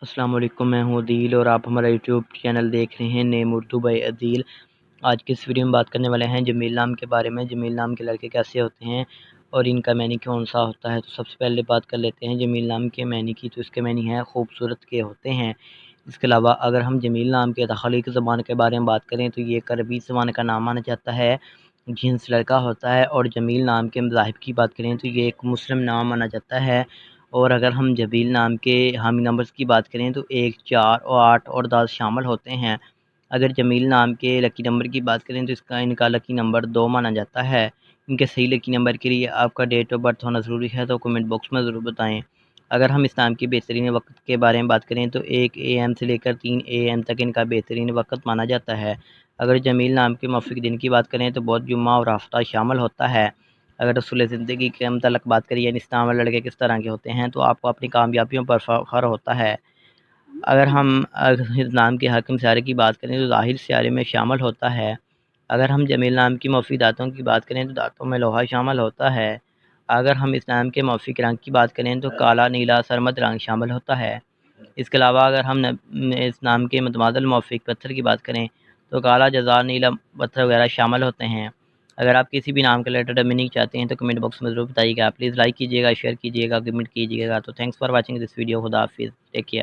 السلام علیکم، میں ہوں عدیل اور آپ ہمارا یوٹیوب چینل دیکھ رہے ہیں نیم اردو بائی عدیل۔ آج کی اس ویڈیو میں بات کرنے والے ہیں جمیل نام کے بارے میں۔ جمیل نام کے لڑکے کیسے ہوتے ہیں اور ان کا معنی کون سا ہوتا ہے، تو سب سے پہلے بات کر لیتے ہیں جمیل نام کے معنی کی۔ تو اس کے معنی ہے خوبصورت کے ہوتے ہیں۔ اس کے علاوہ اگر ہم جمیل نام کے تخلیق زبان کے بارے میں بات کریں تو یہ ایک عربی زبان کا نام مانا جاتا ہے، جنس لڑکا ہوتا ہے۔ اور جمیل نام کے مذاہب کی بات کریں تو یہ ایک مسلم نام مانا جاتا ہے۔ اور اگر ہم جمیل نام کے حامی نمبرز کی بات کریں تو 1، 4 اور 8 اور 10 شامل ہوتے ہیں۔ اگر جمیل نام کے لکی نمبر کی بات کریں تو ان کا لکی نمبر 2 مانا جاتا ہے۔ ان کے صحیح لکی نمبر کے لیے آپ کا ڈیٹ آف برتھ ہونا ضروری ہے، تو کمنٹ باکس میں ضرور بتائیں۔ اگر ہم اس نام کی بہترین وقت کے بارے میں بات کریں تو 1 AM سے لے کر 3 AM تک ان کا بہترین وقت مانا جاتا ہے۔ اگر جمیل نام کے موافق دن کی بات کریں تو بدھ، جمعہ اور ہفتہ شامل ہوتا ہے۔ اگر رسول زندگی کے متعلق بات کریے یعنی اسلام والے لڑکے کس طرح کے ہوتے ہیں، تو آپ کو اپنی کامیابیوں پر فخر ہوتا ہے۔ اگر ہم اس نام کے حاکم سیارے کی بات کریں تو ظاہر سیارے میں شامل ہوتا ہے۔ اگر ہم جمیل نام کی موافق دانتوں کی بات کریں تو دانتوں میں لوہا شامل ہوتا ہے۔ اگر ہم اس نام کے موافق رنگ کی بات کریں تو کالا، نیلا، سرمد رنگ شامل ہوتا ہے۔ اس کے علاوہ اگر ہم اس نام کے متبادل موافق پتھر کی بات کریں تو کالا، جزار، نیلا پتھر وغیرہ شامل ہوتے ہیں۔ اگر آپ کسی بھی نام کا لیٹر میننگ چاہتے ہیں تو کمنٹ باکس میں ضرور بتائیے گا۔ پلیز لائک کیجیے گا، شیئر کیجیے گا، کمنٹ کیجیے گا۔ تو thanks for watching this video. خدا حافظ، ٹیک کیئر۔